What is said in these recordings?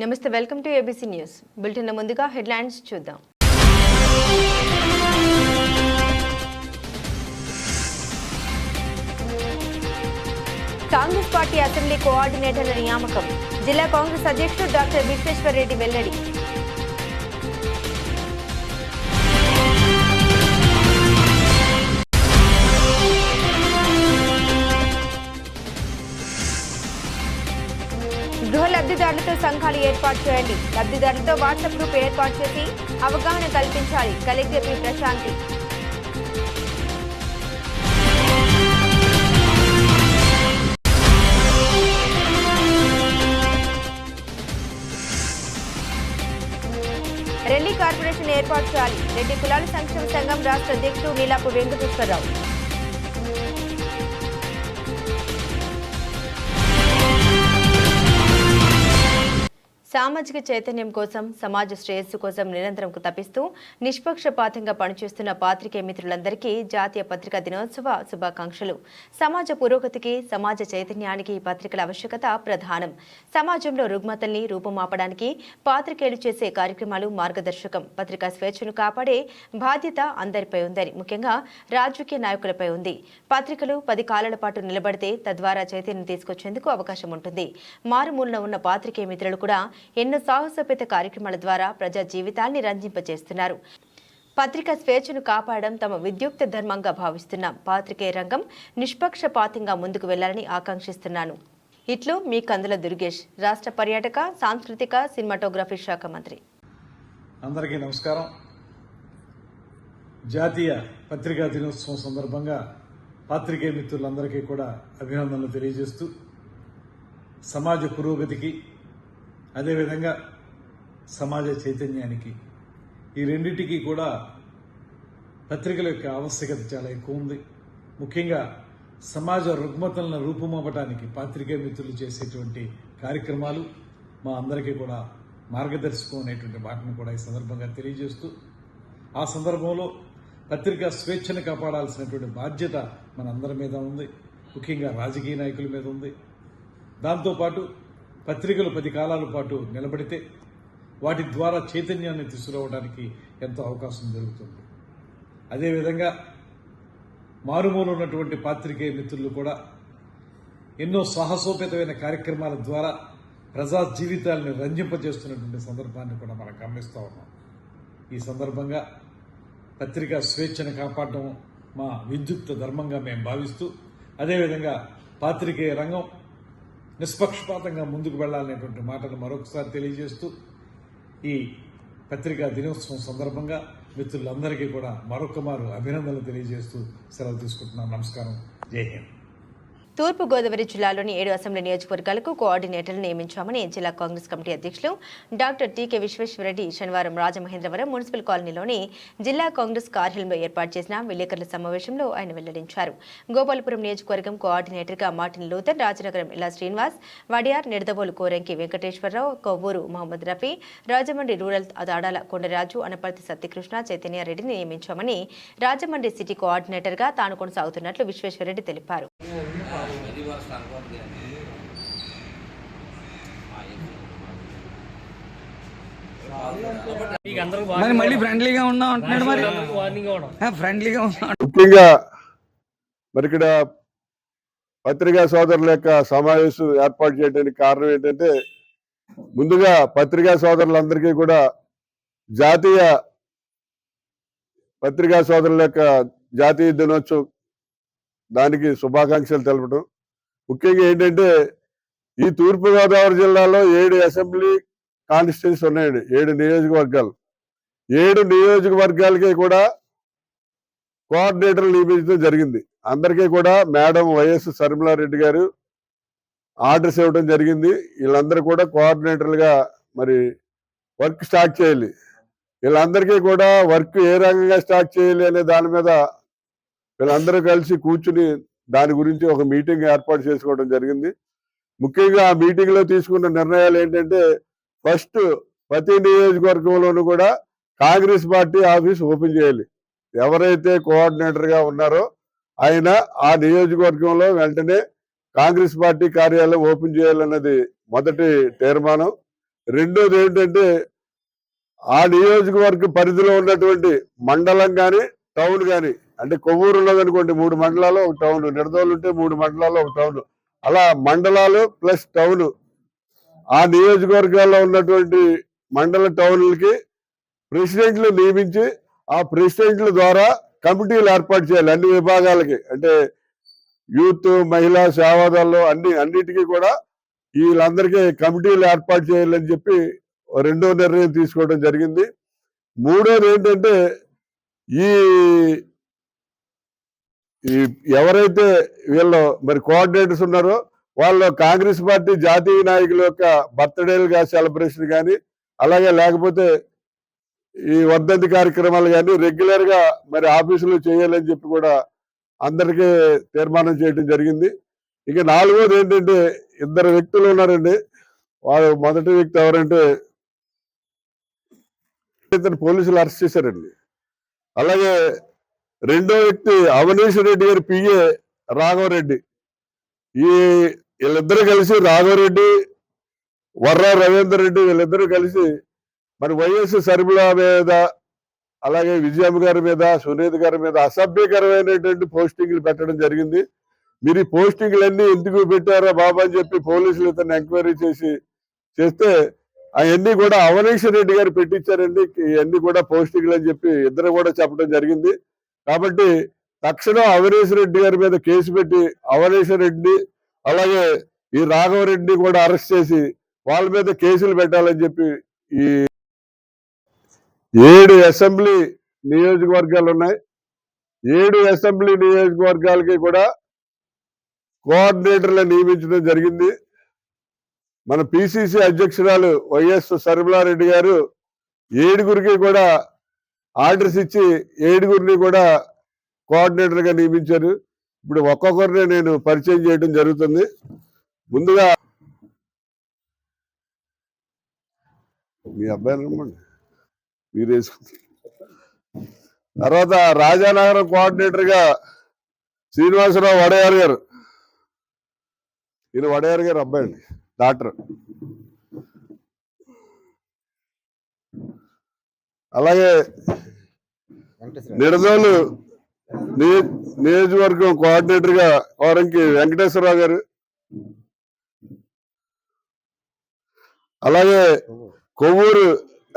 నమస్తే, welcome to ABC news bulletin. ముందుగా headlines చూద్దాం. కాంగ్రెస్ పార్టీ అసెంబ్లీ కోఆర్డినేటర్ల నియామకం. జిల్లా కాంగ్రెస్ అధ్యక్షుడు డాక్టర్ విశ్వేశ్వర్ రెడ్డి వెల్లడి. గృహ లబ్ధిదారులతో సంఘాలు ఏర్పాటు చేయండి. లబ్ధిదారులతో వాట్సాప్ గ్రూప్ ఏర్పాటు చేసి అవగాహన కల్పించాలి. Collector P Prashanthi. Relli corporation ఏర్పాటు చేయాలి. రెడ్డి కులాల సంక్షేమ సంఘం రాష్ట్ర అధ్యక్షుడు నీలాపు వెంకటేశ్వరరావు. సామాజిక చైతన్యం కోసం, సమాజ శ్రేయస్సు కోసం నిరంతరం తపిస్తూ నిష్పక్షపాతంగా పనిచేస్తున్న పాత్రికేయ మిత్రులందరికీ జాతీయ పత్రికా దినోత్సవ శుభాకాంక్షలు. సమాజ పురోగతికి, సమాజ చైతన్యానికి పత్రికల ఆవశ్యకత ప్రధానం. సమాజంలో రుగ్మతల్ని రూపుమాపడానికి పాత్రికేయులు చేసే కార్యక్రమాలు మార్గదర్శకం. పత్రికా స్వేచ్ఛను కాపాడే బాధ్యత అందరిపై ఉందని, ముఖ్యంగా రాజకీయ నాయకులపై ఉంది. పత్రికలు 10 కాలాల పాటు నిలబడితే తద్వారా చైతన్యం తీసుకొచ్చేందుకు అవకాశం ఉంటుంది. మారుమూలన ఉన్న పాత్రికేయ మిత్రులు కూడా ఎన్నో సాహసోపేత కార్యక్రమాల ద్వారా ప్రజా జీవితాల్ని రంజింపజేస్తున్నారు. పత్రికా స్వేచ్ఛను కాపాడడం తమ విద్యుక్త ధర్మంగా భావిస్తున్నాం. పాత్రికేయ రంగం నిష్పక్షపాతంగా ముందుకు వెళ్లాలని ఆకాంక్షిస్తున్నాను. ఇట్లు మీ కందుల దుర్గేష్, రాష్ట్ర పర్యాటక, సాంస్కృతిక, సినిమాటోగ్రఫీ శాఖ మంత్రి. అందరికీ నమస్కారం. జాతీయ పత్రికా దినోత్సవం సందర్భంగా పాత్రికేయ మిత్రులందరికీ కూడా అభినందనలు తెలియజేస్తూ, సమాజ పురోగతికి, అదేవిధంగా సమాజ చైతన్యానికి, ఈ రెండింటికి కూడా పత్రికల యొక్క ఆవశ్యకత చాలా ఎక్కువ ఉంది. ముఖ్యంగా సమాజ రుగ్మతలను రూపుమాపడానికి పాత్రికేయ మిత్రులు చేసేటువంటి కార్యక్రమాలు మా అందరికీ కూడా మార్గదర్శకం అనేటువంటి మాటను కూడా ఈ సందర్భంగా తెలియజేస్తూ, ఆ సందర్భంలో పత్రికా స్వేచ్ఛను కాపాడాల్సినటువంటి బాధ్యత మనందరి మీద ఉంది. ముఖ్యంగా రాజకీయ నాయకుల మీద ఉంది. దాంతోపాటు పత్రికలు 10 కాలాల పాటు నిలబడితే వాటి ద్వారా చైతన్యాన్ని తీసుకురావడానికి ఎంతో అవకాశం జరుగుతుంది. అదేవిధంగా మారుమూల ఉన్నటువంటి పాత్రికేయ మిత్రులు కూడా ఎన్నో సాహసోపేతమైన కార్యక్రమాల ద్వారా ప్రజా జీవితాలను రంజింపజేస్తున్నటువంటి సందర్భాన్ని కూడా మనం గమనిస్తూ ఉన్నాం. ఈ సందర్భంగా పత్రికా స్వేచ్ఛను కాపాడడం మా విద్యుక్త ధర్మంగా మేము భావిస్తూ, అదేవిధంగా పాత్రికేయ రంగం నిష్పక్షపాతంగా ముందుకు వెళ్లాలనేటువంటి మాటను మరొకసారి తెలియజేస్తూ, ఈ పత్రికా దినోత్సవం సందర్భంగా మిత్రులందరికీ కూడా మరొకమారు అభినందనలు తెలియజేస్తూ సెలవు తీసుకుంటున్నాం. నమస్కారం. జై హింద్. తూర్పు గోదావరి జిల్లాలోని 7 అసెంబ్లీ నియోజకవర్గాలకు కోఆర్డినేటర్లు నియమించామని జిల్లా కాంగ్రెస్ కమిటీ అధ్యక్షులు డాక్టర్ టీకే విశ్వేశ్వరరెడ్డి శనివారం రాజమహేంద్రవరం మున్సిపల్ కాలనీలోని జిల్లా కాంగ్రెస్ కార్యాలయంలో ఏర్పాటు చేసిన విలేకరుల సమావేశంలో ఆయన వెల్లడించారు. గోపాలపురం నియోజకవర్గం కోఆర్డినేటర్గా మార్టిన్ లూథర్, రాజనగరం ఇలా శ్రీనివాస్, వడియార్, నిడదవోలు కోరంకి వెంకటేశ్వరరావు, కొవ్వూరు మహమ్మద్ రఫీ, రాజమండ్రి రూరల్ దాడాల కొండరాజు, అనపర్తి సత్యకృష్ణ, చైతన్యారెడ్డిని నియమించామని, రాజమండ్రి సిటీ కోఆర్డినేటర్గా తాను కొనసాగుతున్నట్లు విశ్వేశ్వరరెడ్డి తెలిపారు. మళ్ళీ ఫ్రెండ్లీగా ఉన్నాం అంటున్నాడు. మరి ఫ్రెండ్లీగా ఉన్నాడు. ముఖ్యంగా మరి ఇక్కడ పత్రికా సోదరుల యొక్క సమావేశం ఏర్పాటు చేయడానికి కారణం ఏంటంటే, ముందుగా పత్రికా సోదరులందరికీ కూడా జాతీయ పత్రికా సోదరుల యొక్క జాతీయ దినోత్సవం దానికి శుభాకాంక్షలు తెలపడం. ముఖ్యంగా ఏంటంటే, ఈ తూర్పుగోదావరి జిల్లాలో 7 అసెంబ్లీ కాన్స్టిట్యూన్స్ ఉన్నాయండి. 7 నియోజకవర్గాలు. 7 నియోజకవర్గాలకి కూడా కోఆర్డినేటర్లు నియమించడం జరిగింది. అందరికీ కూడా మేడం వైఎస్ శర్మిలారెడ్డి గారు ఆర్డర్స్ ఇవ్వడం జరిగింది. వీళ్ళందరూ కూడా కోఆర్డినేటర్లుగా మరి వర్క్ స్టార్ట్ చేయాలి. వీళ్ళందరికీ కూడా వర్క్ ఏ రకంగా స్టార్ట్ చేయాలి అనే దాని మీద వీళ్ళందరూ కలిసి కూర్చుని దాని గురించి ఒక మీటింగ్ ఏర్పాటు చేసుకోవడం జరిగింది. ముఖ్యంగా ఆ మీటింగ్ లో తీసుకున్న నిర్ణయాలు ఏంటంటే, ఫస్ట్ ప్రతి నియోజకవర్గంలోనూ కూడా కాంగ్రెస్ పార్టీ ఆఫీస్ ఓపెన్ చేయాలి. ఎవరైతే కోఆర్డినేటర్ గా ఉన్నారో ఆయన ఆ నియోజకవర్గంలో వెంటనే కాంగ్రెస్ పార్టీ కార్యాలయం ఓపెన్ చేయాలన్నది మొదటి తీర్మానం. రెండోది ఏంటంటే ఆ నియోజకవర్గ పరిధిలో ఉన్నటువంటి మండలం కానీ టౌన్ కానీ, అంటే కొవ్వూరు ఉన్నదనుకోండి 3 మండలాలు ఒక టౌన్, నిడదవోలు ఉంటే 3 మండలాలు ఒక టౌన్, అలా మండలాలు ప్లస్ టౌన్, ఆ నియోజకవర్గాల్లో ఉన్నటువంటి మండల టౌన్లకి ప్రెసిడెంట్లు నియమించి ఆ ప్రెసిడెంట్ల ద్వారా కమిటీలు ఏర్పాటు చేయాలి అన్ని విభాగాలకి. అంటే యూత్, మహిళా, సేవాదాల్లో అన్నిటికీ కూడా వీళ్ళందరికీ కమిటీలు ఏర్పాటు చేయాలని చెప్పి రెండో నిర్ణయం తీసుకోవడం జరిగింది. మూడోది ఏంటంటే ఈ ఎవరైతే వీళ్ళు మరి కోఆర్డినేటర్స్ ఉన్నారో వాళ్ళు కాంగ్రెస్ పార్టీ జాతీయ నాయకుల యొక్క బర్త్డేలుగా సెలబ్రేషన్ కానీ, అలాగే లేకపోతే ఈ వర్ధంతి కార్యక్రమాలు కానీ రెగ్యులర్ గా మరి ఆఫీసులో చేయాలని చెప్పి కూడా అందరికీ తీర్మానం చేయడం జరిగింది. ఇక నాలుగోది ఏంటంటే 2 వ్యక్తులు ఉన్నారండి. వాళ్ళు మొదటి వ్యక్తి ఎవరంటే ఇతను పోలీసులు అరెస్ట్ చేశారండి. అలాగే రెండో వ్యక్తి అవనీష్ రెడ్డి గారి పిఏ రాఘవరెడ్డి. వీళ్ళిద్దరూ కలిసి రాఘవరెడ్డి, వర్రా రవీందర్ రెడ్డి వీళ్ళిద్దరూ కలిసి మరి వైఎస్ షర్మిల మీద, అలాగే విజయమ్మ గారి మీద, సునీత గారి మీద అసభ్యకరమైనటువంటి పోస్టింగ్లు పెట్టడం జరిగింది. మీరు ఈ పోస్టింగ్లన్నీ ఎందుకు పెట్టారో బాబా అని చెప్పి పోలీసులు ఇతన్ని ఎంక్వైరీ చేస్తే అవన్నీ కూడా అవనీష్ రెడ్డి గారు పెట్టించారండి. ఇవన్నీ కూడా పోస్టింగ్లు అని చెప్పి ఇద్దరు కూడా చెప్పడం జరిగింది. కాబట్టి తక్షణం అవనీష్ రెడ్డి గారి మీద కేసు పెట్టి అవనీష్ రెడ్డి అలాగే ఈ రాఘవరెడ్డిని కూడా అరెస్ట్ చేసి వాళ్ళ మీద కేసులు పెట్టాలని చెప్పి ఈ 7 అసెంబ్లీ నియోజకవర్గాలు ఉన్నాయి. 7 అసెంబ్లీ నియోజకవర్గాలకి కూడా కోఆర్డినేటర్లను నియమించడం జరిగింది. మన పిసిసి అధ్యక్షురాలు వైఎస్ షర్మిలారెడ్డి గారు 7గురికి కూడా ఆర్డర్స్ ఇచ్చి 7గురిని కూడా కోఆర్డినేటర్ గా నియమించారు. ఇప్పుడు ఒక్కొక్కరిని నేను పరిచయం చేయడం జరుగుతుంది. ముందుగా మీ అబ్బాయి రమ్మండి, మీరు వేసుకుంటారు. తర్వాత రాజానగరం కోఆర్డినేటర్ గా శ్రీనివాసరావు వడయార్ గారు. ఈయన వడయార్ గారు అబ్బాయి అండి, డాక్టర్. అలాగే నిడదవోలు నియోజకవర్గం కోఆర్డినేటర్ గా కోరంకి వెంకటేశ్వరరావు గారు. అలాగే కొవ్వూరు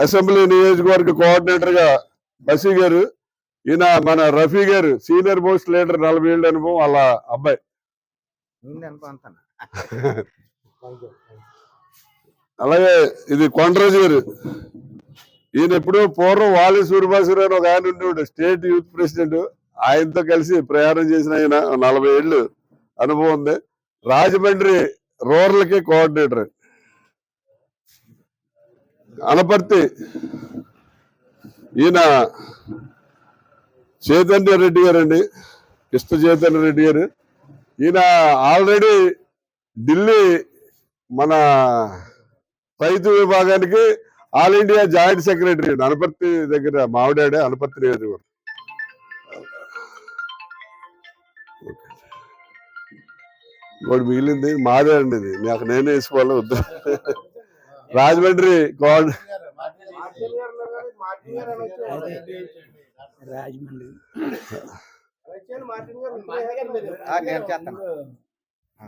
అసెంబ్లీ నియోజకవర్గ కోఆర్డినేటర్ గా బసీ గారు. ఈయన మన రఫీ గారు, సీనియర్ మోస్ట్ లీడర్, 40 ఏళ్ళ అనుభవం, వాళ్ళ అబ్బాయి. అలాగే ఇది కొండరాజు గారు. ఈయన ఎప్పుడో పూర్వం వాలి సూర్యభాస్కర్ అని ఒక ఆయన ఉండేవాడు, స్టేట్ యూత్ ప్రెసిడెంట్. ఆయనతో కలిసి ప్రయాణం చేసిన ఆయన, 40 ఏళ్ళు అనుభవం ఉంది. రాజమండ్రి రూరల్ కి కోఆర్డినేటర్. అనపర్తి ఈయన చైతన్య రెడ్డి గారు అండి, కృష్ణ చైతన్య రెడ్డి గారు. ఈయన ఆల్రెడీ ఢిల్లీ మన రైతు విభాగానికి all India joint secretary. Anaparthi దగ్గర మావిడాడే, అనపర్తి నియోజకవర్గం. ఇంకోటి మిగిలింది మాదే అండి, ఇది నాకు నేనే వేసుకోవాలి, వద్దు. రాజమండ్రి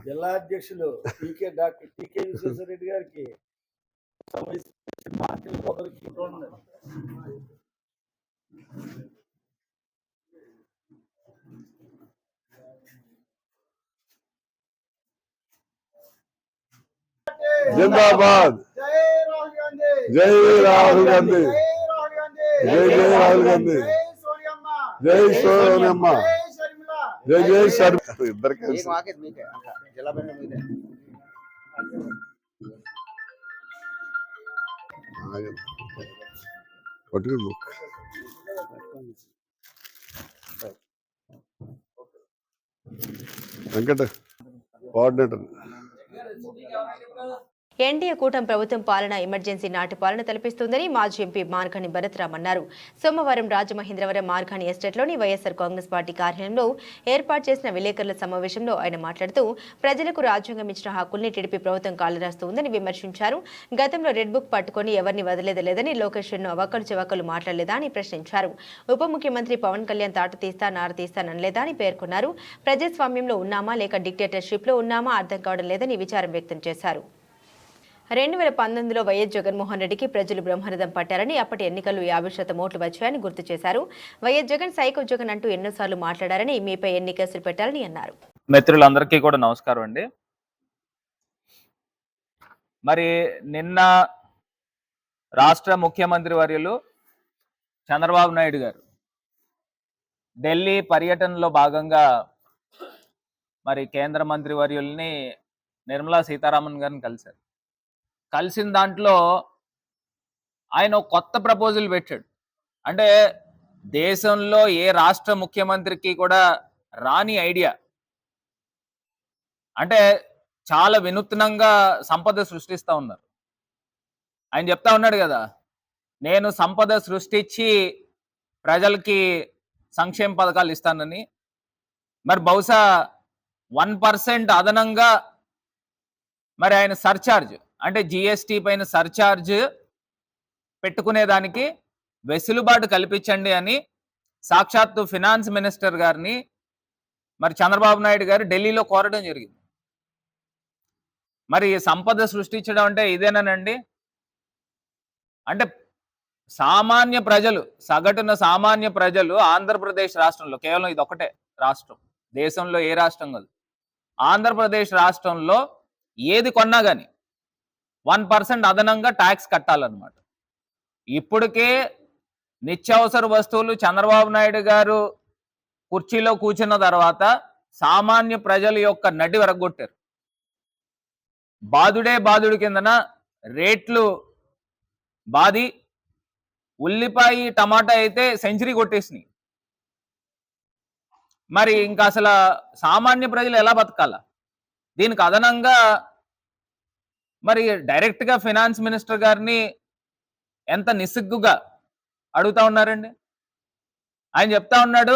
జిల్లా అధ్యక్షులు డాక్టర్ టీకే విశ్వేశ్వరరెడ్డి గారికి జిందాబాద్, జై రాహుల్ గాంధీ, జై జై రాహుల్ గాంధీ, జై సోనియమ్మ, జై జై శర్మ. ఇద్దరు కలిసి పట్టుకుని బుక్ వెంకట కోఆర్డినేటర్. ఎన్డీఏ కూటమి ప్రభుత్వం పాలన ఎమర్జెన్సీ నాటి పాలన తలపిస్తుందని మాజీ ఎంపీ మార్గాని భరత్రామ్ అన్నారు. సోమవారం రాజమహేంద్రవరం మార్గాని ఎస్టేట్లోని వైఎస్ఆర్ కాంగ్రెస్ పార్టీ కార్యాలయంలో ఏర్పాటు చేసిన విలేకరుల సమావేశంలో ఆయన మాట్లాడుతూ ప్రజలకు రాజ్యాంగం ఇచ్చిన హక్కుల్ని టీడీపీ ప్రభుత్వం కాలరాస్తుందని విమర్శించారు. గతంలో రెడ్ బుక్ పట్టుకుని ఎవరిని వదిలేదలేదని, లోకేష్ ను అవకలు చెవకలు మాట్లాడలేదా అని ప్రశ్నించారు. ఉప ముఖ్యమంత్రి పవన్ కళ్యాణ్ తాట తీస్తా నార తీస్తాననలేదా అని పేర్కొన్నారు. ప్రజాస్వామ్యంలో ఉన్నామా లేక డిక్టేటర్షిప్ లో ఉన్నామా అర్థం కావడం లేదని విచారం వ్యక్తం చేశారు. 2019లో వైఎస్ జగన్మోహన్ రెడ్డికి ప్రజలు బ్రహ్మరథం పట్టారని, అప్పటి ఎన్నికల్లో 50% ఓట్లు వచ్చాయని గుర్తు చేశారు. వైఎస్ జగన్ సైకో జగన్ అంటూ ఎన్నోసార్లు మాట్లాడారని, మీపై ఎన్ని కేసులు పెట్టారని అన్నారు. మిత్రులందరికీ కూడా నమస్కారం అండి. మరి నిన్న రాష్ట్ర ముఖ్యమంత్రి వర్యులు చంద్రబాబు నాయుడు గారు ఢిల్లీ పర్యటనలో భాగంగా మరి కేంద్ర మంత్రి వర్యుల్ని నిర్మలా సీతారామన్ గారిని కలిసిన దాంట్లో ఆయన ఒక కొత్త ప్రపోజల్ పెట్టాడు. అంటే దేశంలో ఏ రాష్ట్ర ముఖ్యమంత్రికి కూడా రాని ఐడియా, అంటే చాలా వినూత్నంగా సంపద సృష్టిస్తూ ఉన్నారు. ఆయన చెప్తా ఉన్నాడు కదా, నేను సంపద సృష్టించి ప్రజలకి సంక్షేమ పథకాలు ఇస్తానని. మరి బహుశా 1% అదనంగా మరి ఆయన సర్చార్జ్, అంటే జిఎస్టీ పైన సర్చార్జ్ పెట్టుకునేదానికి వెసులుబాటు కల్పించండి అని సాక్షాత్తు ఫినాన్స్ మినిస్టర్ గారిని మరి చంద్రబాబు నాయుడు గారు ఢిల్లీలో కోరడం జరిగింది. మరి సంపద సృష్టించడం అంటే ఇదేనండి. అంటే సామాన్య ప్రజలు, సగటున సామాన్య ప్రజలు ఆంధ్రప్రదేశ్ రాష్ట్రంలో, కేవలం ఇది ఒకటే రాష్ట్రం, దేశంలో ఏ రాష్ట్రం కాదు, ఆంధ్రప్రదేశ్ రాష్ట్రంలో ఏది కొన్నా కానీ 1% అదనంగా ట్యాక్స్ కట్టాలన్నమాట. ఇప్పటికే నిత్యావసర వస్తువులు చంద్రబాబు నాయుడు గారు కుర్చీలో కూర్చున్న తర్వాత సామాన్య ప్రజల యొక్క నడి విరగొట్టారు. బాదుడే బాదుడు కిందన రేట్లు బాది, ఉల్లిపాయ టమాటా అయితే సెంచరీ కొట్టేసినాయి. మరి ఇంకా అసలు సామాన్య ప్రజలు ఎలా బతకాలా? దీనికి అదనంగా మరి డైరెక్ట్గా ఫినాన్స్ మినిస్టర్ గారిని ఎంత నిస్సిగ్గుగా అడుగుతా ఉన్నారండి. ఆయన చెప్తా ఉన్నాడు,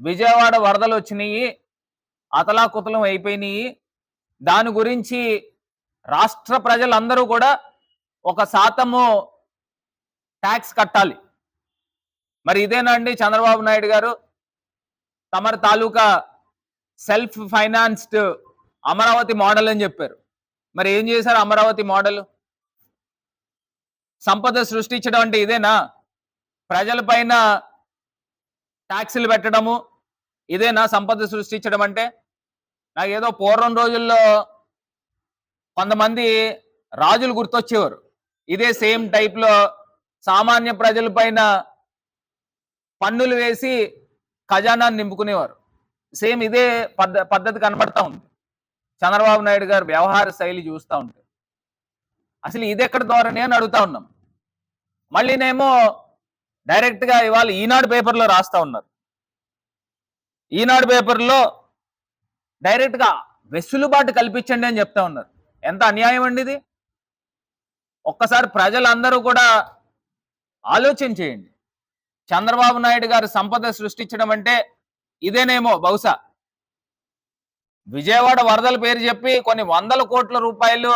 విజయవాడ వరదలు వచ్చినాయి, అతలాకుతలం అయిపోయినాయి, దాని గురించి రాష్ట్ర ప్రజలందరూ కూడా 1% ట్యాక్స్ కట్టాలి. మరి ఇదేనా అండి చంద్రబాబు నాయుడు గారు తమరి తాలూకా సెల్ఫ్ ఫైనాన్స్డ్ అమరావతి మోడల్ అని చెప్పారు. మరి ఏం చేశారు అమరావతి మోడల్? సంపద సృష్టించడం అంటే ఇదేనా? ప్రజల పైన ట్యాక్సులు పెట్టడము ఇదేనా సంపద సృష్టించడం అంటే? నాకు ఏదో పూర్వం రోజుల్లో కొంతమంది రాజులు గుర్తొచ్చేవారు. ఇదే సేమ్ టైప్లో సామాన్య ప్రజల పైన పన్నులు వేసి ఖజానాన్ని నింపుకునేవారు. సేమ్ ఇదే పద్ధతి కనబడతా ఉంది చంద్రబాబు నాయుడు గారు వ్యవహార శైలి చూస్తూ ఉంటే. అసలు ఇది ఎక్కడ ధోరణి అని అడుగుతా ఉన్నాం. మళ్ళీనేమో డైరెక్ట్గా ఇవాళ ఈనాడు పేపర్లో రాస్తా ఉన్నారు. ఈనాడు పేపర్లో డైరెక్ట్గా వెసులుబాటు కల్పించండి అని చెప్తా ఉన్నారు. ఎంత అన్యాయం అండి ఇది! ఒక్కసారి ప్రజలందరూ కూడా ఆలోచన చేయండి. చంద్రబాబు నాయుడు గారు సంపద సృష్టించడం అంటే ఇదేనేమో బహుశా. విజయవాడ వరదల పేరు చెప్పి కొన్ని 100 కోట్ల రూపాయలు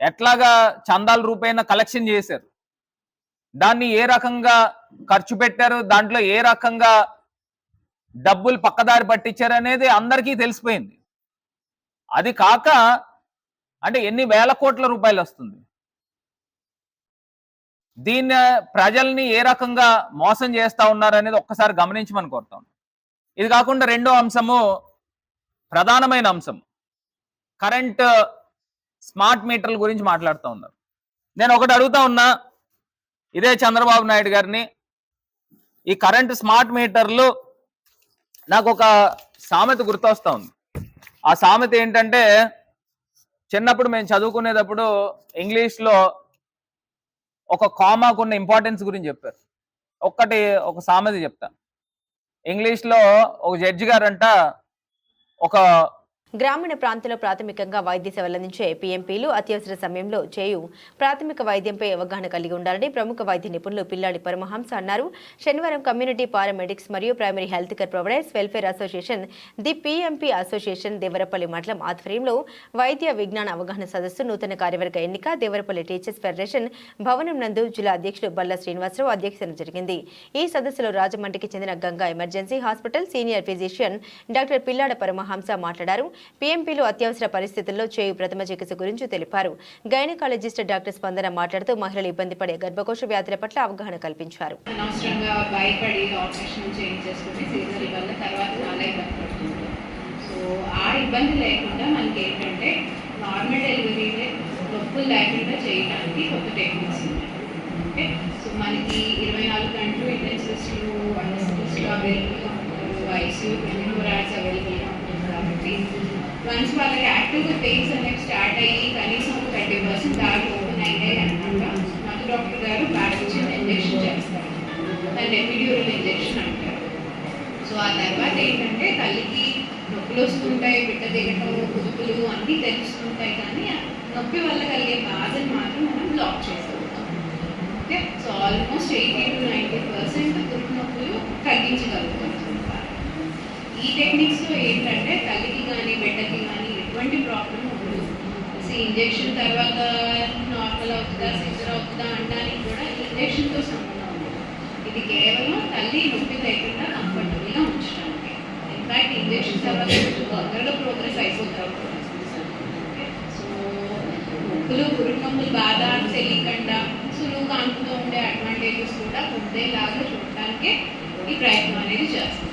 ఎట్లాగా చందాల రూపాయన కలెక్షన్ చేశారు, దాన్ని ఏ రకంగా ఖర్చు పెట్టారు, దాంట్లో ఏ రకంగా డబ్బులు పక్కదారి పట్టించారు అనేది అందరికీ తెలిసిపోయింది. అది కాక అంటే ఎన్ని వేల కోట్ల రూపాయలు వస్తుంది. దీన్ని ప్రజల్ని ఏ రకంగా మోసం చేస్తా ఉన్నారు అనేది ఒక్కసారి గమనించమని కోరుతాం. ఇది కాకుండా రెండో అంశము, ప్రధానమైన అంశం, కరెంట్ స్మార్ట్ మీటర్ల గురించి మాట్లాడుతూ ఉన్నారు. నేను ఒకటి అడుగుతా ఉన్నా ఇదే చంద్రబాబు నాయుడు గారిని, ఈ కరెంట్ స్మార్ట్ మీటర్లు నాకు ఒక సామెత గుర్తొస్తా ఉంది. ఆ సామెత ఏంటంటే, చిన్నప్పుడు మేము చదువుకునేటప్పుడు ఇంగ్లీష్లో ఒక కామాకున్న ఇంపార్టెన్స్ గురించి చెప్పారు. ఒక సామెత చెప్తా. ఇంగ్లీష్లో ఒక జడ్జి గారంట ఒక గ్రామీణ ప్రాంతాల్లో ప్రాథమికంగా వైద్య సేవలు అందించే పీఎంపీలు అత్యవసర సమయంలో చేయు ప్రాథమిక వైద్యంపై అవగాహన కలిగి ఉండాలని ప్రముఖ వైద్య నిపుణులు పిల్లాడి పరమహంస అన్నారు. శనివారం కమ్యూనిటీ పారామెడిక్స్ మరియు primary health care providers welfare association the PMP association Devarapalli మండలం ఆధ్వర్యంలో వైద్య విజ్ఞాన అవగాహన సదస్సు నూతన కార్యవర్గ ఎన్నిక దేవరపల్లి టీచర్స్ ఫెడరేషన్ భవనం నందు జిల్లా అధ్యక్షుడు బల్ల శ్రీనివాసరావు అధ్యక్షతన జరిగింది. ఈ సదస్సులో రాజమండ్రికి చెందిన Ganga emergency hospital senior physician doctor Pillada Paramahamsa మాట్లాడారు. పీఎంపీలు అత్యవసర పరిస్థితుల్లో చేయు ప్రథమ చికిత్స గురించి తెలిపారు. గైనకాలజిస్ట్ డాక్టర్ స్పందన మాట్లాడుతూ మహిళలు ఇబ్బంది పడే గర్భకోశ వ్యాధుల పట్ల అవగాహన కల్పించారు. అనవసరంగా భయపడి ఆపరేషన్ చేయించేసుకుని సీజర్ వల్ల తర్వాత చాలా ఇబ్బంది పడుతుంది. సో ఆ ఇబ్బంది లేకుండా మనకి ఏంటంటే నార్మల్ డెలివరీనే నొప్పులు లేకుండా చేయడానికి కొత్త టెక్నిక్స్ ఉన్నాయి. ఓకే, సో మనకి 24 గంటలు ఇంటెన్సివిస్టులు అనెస్థెటిస్టులు అవైలబుల్గా ఉంటారు, ఐసీయూ 24 hours అవైలబుల్గా ఉంటుంది. కాబట్టి వన్స్ వాళ్ళకి యాక్టివ్గా పెయిన్స్ అనేవి స్టార్ట్ అయ్యి కనీసం 30% దాటి ఓపెన్ అయ్యాయి అన్నాక మన డాక్టర్ గారు బ్యాక్ వచ్చి ఇంజెక్షన్ చేస్తారు. దాన్ని ఎపిడ్యూరల్ ఇంజెక్షన్ అంటారు. సో ఆ తర్వాత ఏంటంటే తల్లికి నొప్పులు వస్తుంటాయి, బిడ్డ దిగటం, కుదుపులు అన్నీ తెలుస్తుంటాయి, కానీ నొప్పి వల్ల కలిగే బాధను మాత్రం మనం బ్లాక్ చేస్తాం. ఓకే, సో ఆల్మోస్ట్ 80 to 90% పురుగు నొప్పులు తగ్గించగలుగుతాం. ఈ టెక్నిక్స్లో ఏంటంటే తల్లికి కానీ బిడ్డకి కానీ ఎటువంటి ప్రాబ్లం ఉండదు. ఇంజెక్షన్ తర్వాత నార్మల్ అవుతుందా సిజర్ అవుతుందా అనడానికి కూడా ఇంజెక్షన్తో సంబంధం ఉంది. ఇది కేవలం తల్లి నొప్పి లేకుండా కంఫర్టబుల్గా ఉంచడానికి. ఇన్ఫ్యాక్ట్ ఇంజెక్షన్ తర్వాత కొంచెం తొందరగా ప్రోగ్రెస్ అయిపోతారు. సో నొప్పులు పురుగు నొప్పులు బాధ తెలియకుండా సులువుగా అనుకుంటూ ఉండే అడ్వాంటేజెస్ కూడా పొందేలాగా చూడటానికి ఈ ప్రయత్నం అనేది చేస్తుంది.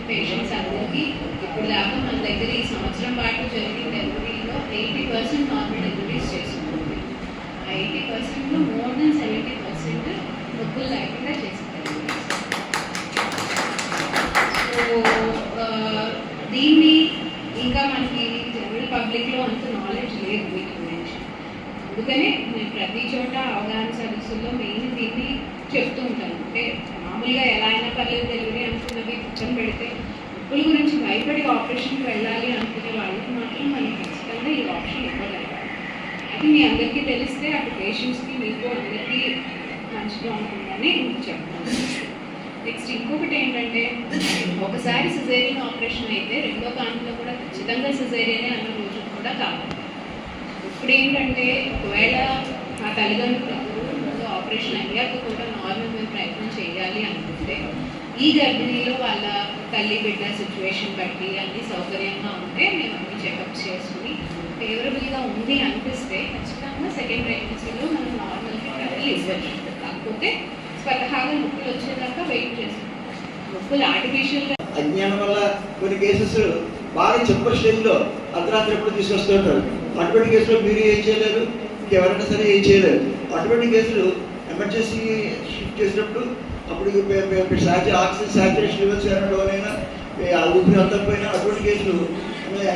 పేషెంట్స్ అందరికీ ఇప్పుడు దాకా మన దగ్గర ఈ సంవత్సరం పాటు జరిగిన డెలివరీలో 80% నార్మల్ డెలివరీస్ చేస్తుంది. ఆ 80%లో మోర్ దెన్ 70% నొప్పులు లేకుండా చేస్తారు. సో దీన్ని ఇంకా మనకి జనరల్ పబ్లిక్లో అంత నాలెడ్జ్ లేదు వీటి గురించి. అందుకనే నేను ప్రతి చోట అవగాహన సదస్సుల్లో మెయిన్ దీన్ని చెప్తూ ఉంటాను. అంటే మామూలుగా ఎలా అయినా పర్లేదు డెలివరీ అనుకున్నవి పక్కన పెడితే నొప్పుల గురించి భయపడి ఆపరేషన్కి వెళ్ళాలి అనుకునే వాళ్ళకి మాత్రం మనం ఖచ్చితంగా ఈ ఆప్షన్ ఇవ్వగలగాలి. అది మీ అందరికీ తెలిస్తే అటు పేషెంట్స్కి మీకు అందరికీ మంచిగా ఉంటుందని చెప్తాను. నెక్స్ట్ ఇంకొకటి ఏంటంటే ఒకసారి సిజేరియన్ ఆపరేషన్ అయితే రెండో కాంతిలో కూడా ఖచ్చితంగా సిజేరియనే అన్న రోజు కూడా కావాలి. ఇప్పుడు ఏంటంటే ఒకవేళ ఆ తల్లిదండ్రులు ఆపరేషన్ అయ్యాక కూడా నార్మల్ మేము ప్రయత్నం చేయాలి అనుకుంటే ఈ గర్భిణీలో వాళ్ళ తల్లి బిడ్డ సిచ్యువేషన్ బట్టి అన్ని సౌకర్యంగా ఉంటే మేము అన్ని చెకప్ చేసుకుని ఫేవరబుల్గా ఉంది అనిపిస్తే ఖచ్చితంగా సెకండ్ ప్రెగ్నెన్సీలో మనం నార్మల్గా ట్రయల్ ఇవ్వచ్చు. కాకపోతే స్వతహాగా నొప్పులు వచ్చేదాకా వెయిట్ చేస్తాం. నొప్పులు ఆర్టిఫిషియల్గా అజ్ఞానం వల్ల కొన్ని కేసెస్ బాగా చెప్పర్ స్టేజ్లో అర్ధరాత్రి ఎప్పుడు తీసుకొస్తుంటారు. అటువంటి కేసులో మీరు ఏం చేయలేరు, ఎవరైనా సరే ఏం చేయలేరు. అటువంటి కేసులు ఎమర్జెన్సీ షిఫ్ట్ చేసినప్పుడు అప్పుడు ఆక్సిజన్ సాచురేషన్ లెవెల్స్ ఏమైనా డౌన్ అయినా ఊపిరి అందకపోయినా అటువంటి కేసులు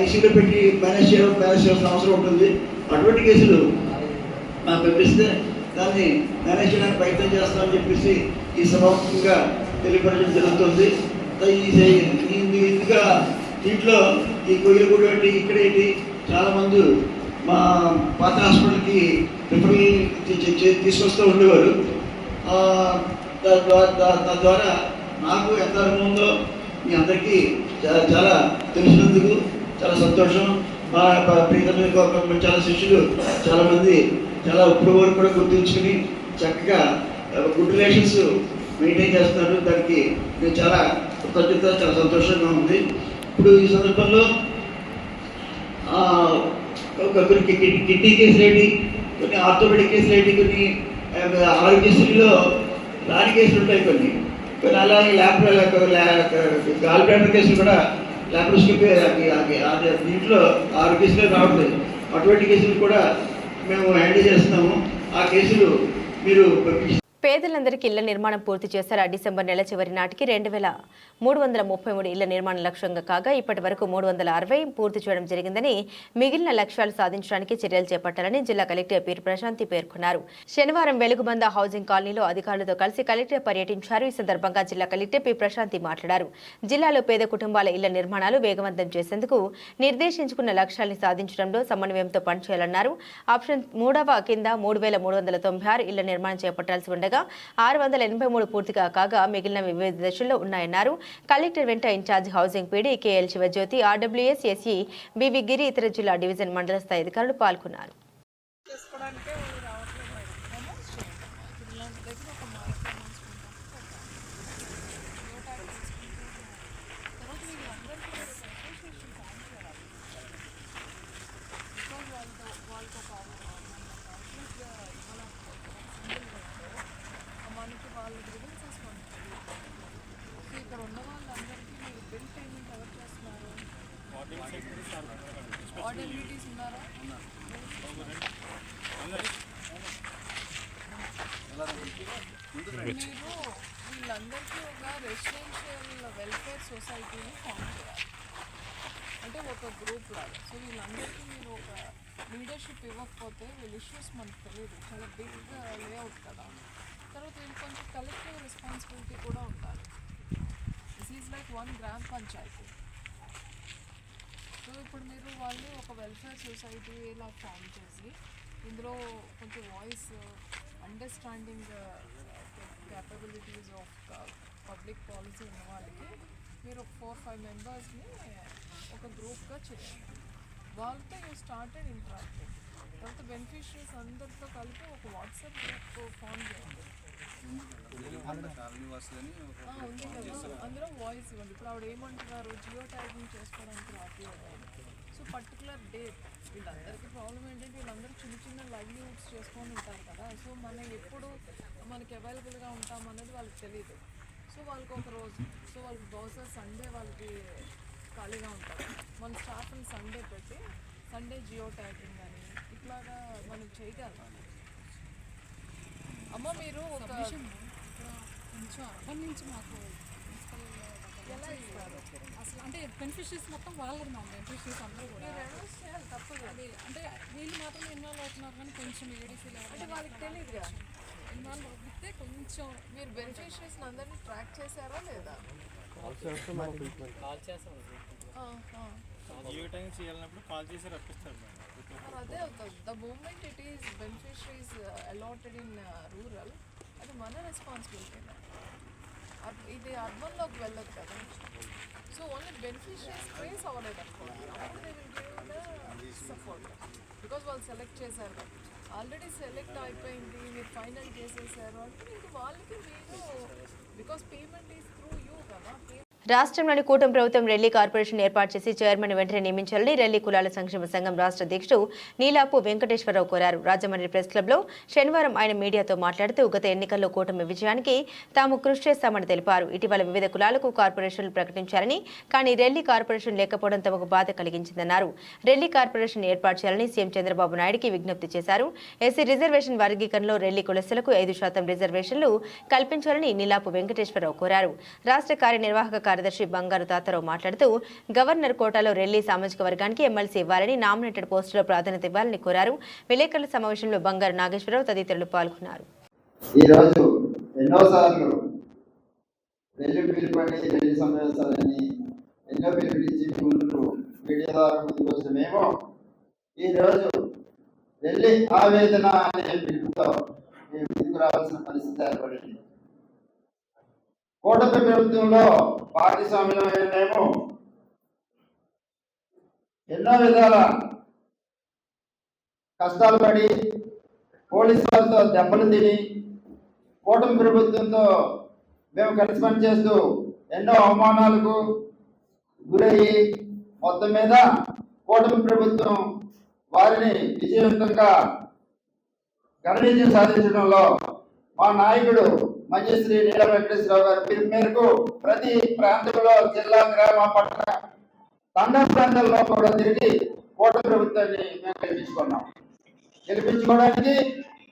ఐసీయూలో పెట్టి మేనేజ్ చేయాల్సిన అవసరం ఉంటుంది. అటువంటి కేసులు మాకు పంపిస్తే దాన్ని మేనేజ్ చేయడానికి ప్రయత్నం చేస్తామని చెప్పేసి ఈ సభాముఖంగా తెలియపరచడం జరుగుతుంది. ఇంకా దీంట్లో ఈ కొయ్యలగూడ ఏంటి ఇక్కడేంటి చాలామంది మా పాత హాస్పిటల్కి రిఫరల్ తీసుకొస్తూ ఉండేవారు. తద్వారా నాకు ఎంత అనుభవం ఉందో మీ అందరికీ చాలా తెలిసినందుకు చాలా సంతోషం. మా ప్రియతమ చాలా శిష్యులు చాలామంది చాలా ఇప్పుడు వరకు కూడా గుర్తుంచుకుని చక్కగా గుడ్ రిలేషన్స్ మెయింటైన్ చేస్తున్నారు. దానికి నేను చాలా కృతజ్ఞత, చాలా సంతోషంగా ఉంది. ఇప్పుడు ఈ సందర్భంలో కొన్ని కిడ్నీ కేసులు ఏంటి, కొన్ని ఆర్థోపెడిక్ కేసులు ఏంటి, కొన్ని ఆరోగ్యశ్రీలో రాని కేసులు ఉంటాయి, కొన్ని అలాగే గాల్ బ్లాడర్ కేసులు కూడా ల్యాప్రోస్కోపీ దీంట్లో ఆరోగ్యశ్రీలో రావట్లేదు. అటువంటి కేసులు కూడా మేము హ్యాండిల్ చేస్తున్నాము. ఆ కేసులు మీరు పేదలందరికీ ఇళ్ల నిర్మాణం పూర్తి చేశారా? డిసెంబర్ నెల చివరి నాటికి 2333 ఇళ్ల నిర్మాణం లక్ష్యంగా కాగా ఇప్పటి వరకు 360 పూర్తి చేయడం జరిగిందని, మిగిలిన లక్ష్యాలు సాధించడానికి చర్యలు చేపట్టాలని జిల్లా కలెక్టర్ పి ప్రశాంతి పేర్కొన్నారు. శనివారం వెలుగుబంద హౌసింగ్ కాలనీలో అధికారులతో కలిసి కలెక్టర్ పర్యటించారు. ఈ సందర్భంగా జిల్లా కలెక్టర్ పి ప్రశాంతి మాట్లాడారు. జిల్లాలో పేద కుటుంబాల ఇళ్ల నిర్మాణాలు వేగవంతం చేసేందుకు నిర్దేశించుకున్న లక్ష్యాలను సాధించడంలో సమన్వయంతో పనిచేయాలన్నారు. ఆప్షన్ 3వ కింద 3396 ఇళ్ల నిర్మాణం చేపట్టాల్సి ఉండగా 683 పూర్తిగా కాగా మిగిలిన వివిధ దశల్లో ఉన్నాయన్నారు. కలెక్టర్ వెంట in-charge housing PD KL Sivajyothi, RWS SE BV Giri, ఇతర జిల్లా డివిజన్ మండల స్థాయి అధికారులు పాల్గొన్నారు. వీళ్ళందరికీ ఒక రెసిడెన్షియల్ వెల్ఫేర్ సొసైటీని ఫామ్ చేయాలి, అంటే ఒక గ్రూప్ లాగా. సో వీళ్ళందరికీ మీరు ఒక లీడర్షిప్ ఇవ్వకపోతే వీళ్ళ ఇష్యూస్ మనకు తెలియదు, చాలా బిగ్ లేఅవుట్ కదా. తర్వాత వీళ్ళు కొంచెం కలెక్టివ్ రెస్పాన్సిబిలిటీ కూడా ఉండాలి. దిస్ ఈజ్ లైక్ వన్ గ్రామ పంచాయతీ. సో ఇప్పుడు మీరు వాళ్ళు ఒక వెల్ఫేర్ సొసైటీ ఇలా ఫామ్ చేసి ఇందులో కొంచెం voice, understanding capabilities of public policy ఉన్న వాళ్ళకి మీరు ఒక 4-5 మెంబర్స్ని ఒక గ్రూప్గా చేయండి. వాళ్ళతో యూ స్టార్టెడ్ ఇంటరాక్టింగ్. తర్వాత బెనిఫిషరీస్ అందరితో కలిపి ఒక వాట్సాప్ గ్రూప్ ఫామ్ చేయండి. ఉంది కదా, అందులో వాయిస్ ఇవ్వండి. ఇప్పుడు ఆవిడ ఏమంటున్నారు, జియో ట్యాగింగ్ చేసుకోవడానికి రాకపోయారు. సో పర్టికులర్ డేట్, వీళ్ళందరికీ ప్రాబ్లం ఏంటంటే వీళ్ళందరూ చిన్న చిన్న లైవ్లీహుడ్స్ చేసుకొని ఉంటారు కదా. సో మనం ఎప్పుడు మనకి అవైలబుల్గా ఉంటాం అనేది వాళ్ళకి తెలియదు. సో వాళ్ళకి ఒక రోజు, సో వాళ్ళకి బహుశా సండే వాళ్ళకి ఖాళీగా ఉంటారు. మన స్టాఫ్ని సండే పెట్టి సండే జియో ట్యాగింగ్ అని ఇట్లాగా మనం చేయగలం. అమ్మ మీరు ఒక కొంచెం అప్పటి నుంచి మాకు ఎలా ఇస్తారు అసలు, అంటే బెనిఫిషరీస్ మొత్తం వాళ్ళది. మా బెనిఫిషరీస్ అందరూ కూడా తప్పదు. అది అంటే వీళ్ళు మాత్రం ఇన్వాల్వ్ అవుతున్నారు, కానీ కొంచెం ఏడీసీ అంటే వాళ్ళకి తెలియదుగా. ఇన్వాల్వ్ అవుతే కొంచెం మీరు బెనిఫిషరీస్ అందరినీ ట్రాక్ చేశారా లేదా? అదే అవుతుంది. The moment it is beneficiaries allotted in rural, అది మన రెస్పాన్సిబిలిటీ. ఇది అర్బన్లోకి వెళ్ళదు కదా. సో ఓన్లీ బెనిఫిషరీస్ ట్రేస్ అవ్వలేదు అనుకోండి, అప్పుడు they will give the support. Because వాళ్ళు సెలెక్ట్ చేశారు కదా, ఆల్రెడీ సెలెక్ట్ అయిపోయింది, మీరు ఫైనల్ చేసేసారు అంటే ఇంక వాళ్ళకి మీరు, because payment is through you కదా. రాష్ట్రంలోని కూటమి ప్రభుత్వం రెల్లి కార్పొరేషన్ ఏర్పాటు చేసి చైర్మన్ వెంటనే నియమించాలని రెల్లి కులాల సంక్షేమ సంఘం రాష్ట్ర అధ్యక్షుడు నీలాపు వెంకటేశ్వరరావు కోరారు. రాజమండ్రి ప్రెస్ క్లబ్లో శనివారం ఆయన మీడియాతో మాట్లాడుతూ గత ఎన్నికల్లో కూటమి విజయానికి తాము కృషి చేస్తామని తెలిపారు. ఇటీవల వివిధ కులాలకు కార్పొరేషన్లు ప్రకటించారని, కానీ రెల్లి కార్పొరేషన్ లేకపోవడం తమకు బాధ కలిగించిందన్నారు. రెల్లి కార్పొరేషన్ ఏర్పాటు చేయాలని సీఎం చంద్రబాబు నాయుడుకి విజ్ఞప్తి చేశారు. ఎస్సీ రిజర్వేషన్ వర్గీకరణలో రెల్లి కులస్తులకు 5% రిజర్వేషన్లు కల్పించాలని నీలాపు వెంకటేశ్వరరావు కోరారు. రాష్ట్ర కార్యనిర్వాహక కార్యదర్శి బంగారు తాతారావు మాట్లాడుతూ గవర్నర్ కోటాలో రెల్లి సామాజిక వర్గానికి ఎమ్మెల్సీ ఇవ్వాలని, నామినేటెడ్ పోస్టులో ప్రాధాన్యత ఇవ్వాలని కోరారు. విలేకరుల సమావేశంలో బంగారు నాగేశ్వరరావు తదితరులు పాల్గొన్నారు. ఈరోజు ఎన్నోసార్లు రెల్లి పిలుపని, రెల్లి సమావేశాలని ఎన్నో పిలుపునిచ్చి ముందు మీడియా ద్వారా ముందుకు వచ్చిన మేము ఈరోజు రెల్లి ఆవేదన అనే పిలుపుతో మేము ముందుకు రావాల్సిన పరిస్థితి ఏర్పడింది. కూటమి ప్రభుత్వంలో భాగస్వామ్యమైన మేము ఎన్నో విధాల కష్టాలు పడి పోలీసు వాళ్ళతో దెబ్బలు తిని కూటమి ప్రభుత్వంతో మేము కలిసి పనిచేస్తూ ఎన్నో అవమానాలకు గురయ్యి మొత్తం మీద కూటమి ప్రభుత్వం వారిని విజయవంతంగా ఘన విజయం సాధించడంలో మా నాయకుడు మంజశ్రీ నీల వెంకటేశ్వరరావు గారి పిలుపు మేరకు ప్రతి ప్రాంతంలో, జిల్లా, గ్రామ, పట్టణ, తండ ప్రాంతాల్లో కూడా తిరిగి కూటమి ప్రభుత్వాన్ని మేము గెలిపించుకున్నాం. గెలిపించుకోవడానికి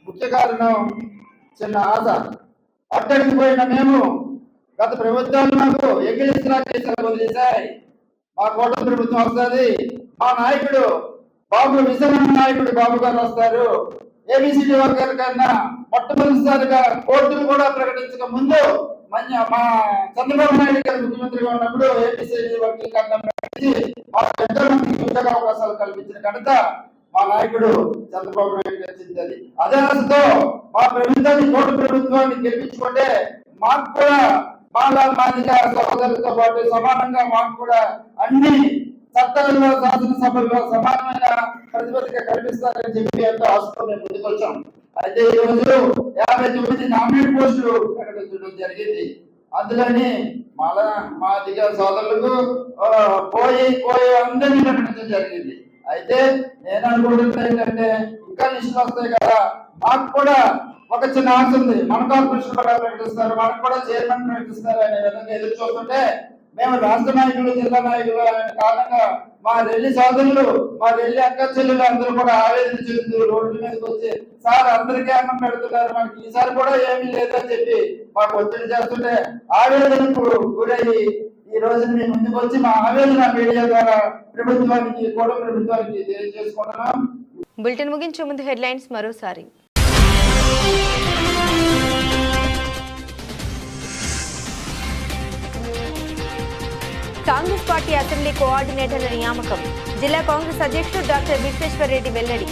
ముఖ్య కారణం చిన్న ఆశ. అట్టడిగిపోయిన మేము గత ప్రభుత్వాలు మాకు ఎంగిలిస్తున్నా కేసులు వదిలేశాయి. మా కూటమి ప్రభుత్వం వస్తుంది, మా నాయకుడు బాబు విజయనగరం నాయకుడు బాబు గారు వస్తారు. ఏబిసిడి వర్గర్ కన్నా మొట్టమొదటిసారిగా కోర్టులు కూడా ప్రకటించక ముందు మా చంద్రబాబు నాయుడు గారు ముఖ్యమంత్రిగా ఉన్నప్పుడు ఏబిసిడి వర్గీకరణ ప్రకటించి మాకు ఎంతో మందికి ఉద్యోగ అవకాశాలు కల్పించిన ఘనత మా నాయకుడు చంద్రబాబు నాయుడు గారు చెందింది. అదే ఆశతో మా ప్రభుత్వాన్ని కోర్టు ప్రభుత్వాన్ని గెలిపించుకుంటే మాకు కూడా మాదిగా సహోదరులతో పాటు సమానంగా మాకు కూడా అన్ని చట్టాలలో శాసనసభల్లో సమానమైన ప్రతిపత్తిగా కల్పిస్తారని చెప్పి ఎంతో ఆశతో మేము ముందుకొచ్చాం. అయితే ఈ రోజు 59 నామినేట్ పోస్టులు ప్రకటించడం జరిగింది. అందులోని మా దిగ సోదరులకు పోయి అందరినీ ప్రకటించడం జరిగింది. అయితే నేను అనుకుంటున్నా ఏంటంటే ఇంకా లిస్టులు వస్తాయి కదా, మాకు కూడా ఒక చిన్న ఆశ ఉంది. మన కార్పొరేషన్ కూడా ప్రకటిస్తారు, మనకు కూడా చైర్మన్ ప్రకటిస్తారు అనే విధంగా ఎదురు చూస్తుంటే మేము రాష్ట్ర నాయకులు జిల్లా నాయకులు అనే కారణంగా మా రెల్లి సోదరులు మా రెల్లి అక్క చెల్లెలు అందరూ కూడా ఆవేదన చెందుతూ రోడ్ల మీదకి వచ్చి సార్ అందరికీ అన్నం పెడుతున్నారు, మనకి ఈసారి కూడా ఏమీ లేదని చెప్పి మాకు ఒత్తిడి చేస్తుంటే ఆవేదనకు గురయ్యి ఈ రోజు మేము ముందుకు వచ్చి మా ఆవేదన మీడియా ద్వారా ప్రభుత్వానికి కూడా ప్రభుత్వానికి తెలియజేసుకుంటున్నాం. బులెటిన్ ముగించే ముందు హెడ్లైన్స్ మరోసారి. కాంగ్రెస్ పార్టీ అసెంబ్లీ కోఆర్డినేటర్ల నియామకం. జిల్లా కాంగ్రెస్ అధ్యక్షుడు డాక్టర్ విశ్వేశ్వర్ రెడ్డి వెల్లడి.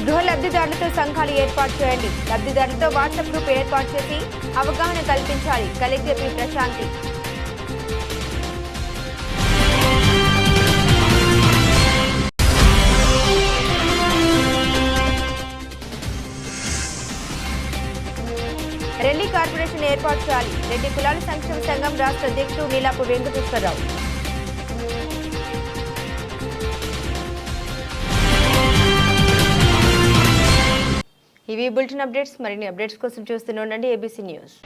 గృహ లబ్ధిదారులతో సంఘాలు ఏర్పాటు చేయండి. లబ్ధిదారులతో వాట్సాప్ గ్రూప్ ఏర్పాటు చేసి అవగాహన కల్పించాలి. Collector P Prashanthi. Relli corporation ఏర్పాటు చేయాలి. రెడ్డి కులాల సంక్షేమ సంఘం రాష్ట్ర అధ్యక్షుడు నీలాపు వెంకటేశ్వరరావు. ఇవి బులెటిన్ అప్డేట్స్. మరిన్ని అప్డేట్స్ కోసం చూస్తూనే ఉండండి ఏబీసీ న్యూస్.